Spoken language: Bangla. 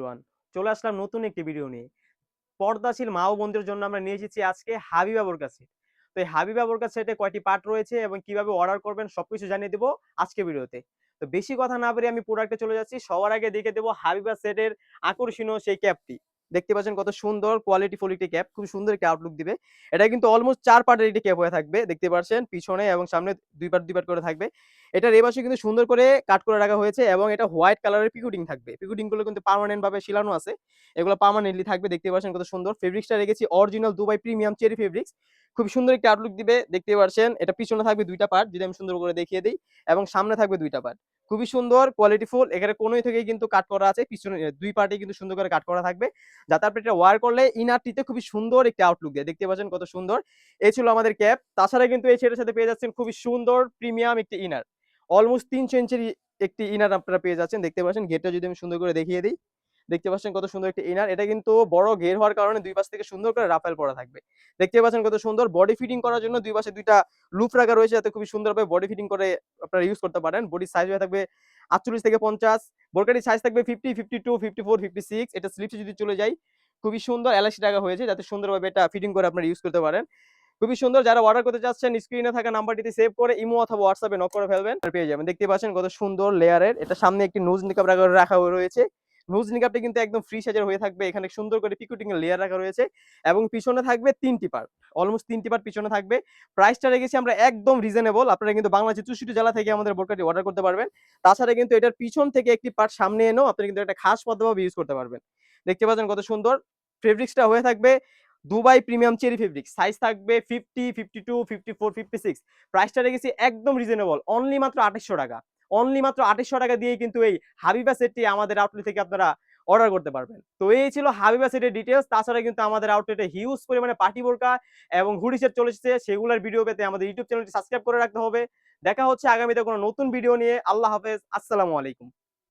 এভরিওয়ান, চলে আসলাম নতুন একটি ভিডিও নিয়ে। পর্দাশীল মা ও বোনদের জন্য আমরা নিয়ে এসেছি আজকে হাবিবা বোরকা সেট। তো এই হাবিবা বোরকা সেটে কয়টি পার্ট রয়েছে এবং কিভাবে অর্ডার করবেন সবকিছু জানিয়ে দেবো আজকে ভিডিওতে। তো বেশি কথা না বাড়িয়ে আমি প্রোডাক্টে চলে যাচ্ছি। সবার আগে দেখে দেবো হাবিবা সেটের আকর্ষণীয় সেই ক্যাপটি। দেখতে পাচ্ছেন কত সুন্দর কোয়ালিটি ফুল একটি ক্যাপ, খুব সুন্দর একটি আউটলুক দিবে। এটা কিন্তু অলমোস্ট ৪ পার্টের একটি ক্যাপ হয়ে থাকবে। দেখতে পাচ্ছেন পিছনে এবং সামনে ২ পার্ট ২ পার্ট করে থাকবে। এটার এই পাশে কিন্তু সুন্দর করে কাট করে রাখা হয়েছে এবং এটা হোয়াইট কালারের পিকুটিং থাকবে। পিকুটিং গুলো কিন্তু পার্মানেন্ট ভাবে ঝুলানো আছে। এগুলো পার্মানেন্টলি থাকবে। দেখতে পাচ্ছেন কত সুন্দর। ফেব্রিক্সটা রেখেছি original Dubai premium cherry fabrics. খুব সুন্দর একটা আউটলুক দিবে। দেখতে পাচ্ছেন এটা পিছনে থাকবে ২ টা পার্ট, যদি আমি সুন্দর করে দেখিয়ে দেই, এবং সামনে থাকবে ২ টা পার্ট। খুবই সুন্দর কোয়ালিটি ফুল। এখানে কোণই থেকেই কিন্তু কাট করা আছে। পিছনে ২ পার্টেই কিন্তু সুন্দর করে কাট করা থাকবে। যাতে আপনি এটা ওয়্যার করলে ইনারটিতে খুবই সুন্দর একটা আউটলুক দেয়। দেখতে পাচ্ছেন কত সুন্দর। এই ছিল আমাদের ক্যাপ। তাছাড়া কিন্তু এই সেটের সাথে পেয়ে যাচ্ছেন খুবই সুন্দর প্রিমিয়াম একটি ইনার। অলমোস্ট ৩০০ ইঞ্চির একটি ইনার আপনারা পেয়ে যাচ্ছেন। দেখতে পাচ্ছেন ঘেরটা যদি আমি সুন্দর করে দেখিয়ে দিই। দেখতে পাচ্ছেন কত সুন্দর একটা ইনার। এটা কিন্তু বড় ঘের হওয়ার কারণে ২ পাশ থেকে সুন্দর করে রাফেল পড়া থাকবে। দেখতে পাচ্ছেন কত সুন্দর। বডি ফিটিং করার জন্য ২ পাশে ২ টা লুপ রাখা রয়েছে, যাতে খুবই সুন্দরভাবে বডি ফিটিং করে আপনারা ইউজ করতে পারেন। বডির সাইজ হয়ে থাকবে ৪৮ থেকে ৫০। বোরকাটির সাইজ থাকবে ৫০, ৫২, ৫৪, ৫৬। এটা স্লিপসে যদি চলে যাই, খুবই সুন্দর এলাস্টিক রাখা হয়েছে, যাতে সুন্দরভাবে এটা ফিটিং করে আপনারা ইউজ করতে পারেন। খুবই সুন্দর। যারা অর্ডার করতে চাচ্ছেন স্ক্রিনে থাকা নাম্বারটিতে সেভ করে ইমো অথবা হোয়াটসঅ্যাপে নক করে ফেলবেন, আর পেয়ে যাবেন। দেখতে পাচ্ছেন কত সুন্দর লেয়ারের। এটা সামনে একটি নোজ নিকাব রাখা রয়েছে। নোজ নিকাবটা কিন্তু একদম ফ্রি সাইজের হয়ে থাকবে। এখানে সুন্দর করে পিকুটিং এর লেয়ার রাখা রয়েছে এবং পিছনে থাকবে ৩ টি পার্ট। অলমোস্ট ৩ টি পার্ট পিছনে থাকবে। প্রাইসটা রেখেছি আমরা একদম রিজনেবল। আপনারা কিন্তু বাংলাদেশের ৬৪ জেলা থেকে আমাদের বোরকাটি অর্ডার করতে পারবেন। তাছাড়া কিন্তু এটার পিছন থেকে একটি পার্ট সামনে এনেও আপনারা কিন্তু একটা খাস পদ্ধতিভাবে ইউজ করতে পারবেন। দেখতে পাচ্ছেন কত সুন্দর। ফেব্রিক্সটা হয়ে থাকবে Dubai premium cherry fabric. Size থাকবে 50, 52, 54, 56। প্রাইসটা রেখেছি একদম রিজনেবল। অনলি মাত্র ৳২৮০০। অনলি মাত্র ৳২৮০০ দিয়েই কিন্তু এই হাবিবা সেটটি আমাদের আউটলেট থেকে আপনারা অর্ডার করতে পারবেন। তো এই ছিল হাবিবা সেটের ডিটেইলস। তাছাড়া কিন্তু আমাদের আউটলেটে হিউজ পরিমাণে পার্টি বোরকা এবং হুডি সেট চলে এসেছে। সেগুলোর ভিডিও পেতে আমাদের ইউটিউব চ্যানেলটি সাবস্ক্রাইব করে রাখতে হবে। দেখা হচ্ছে আগামীতে কোনো নতুন ভিডিও নিয়ে। আল্লাহ হাফেজ। আসসালামু আলাইকুম।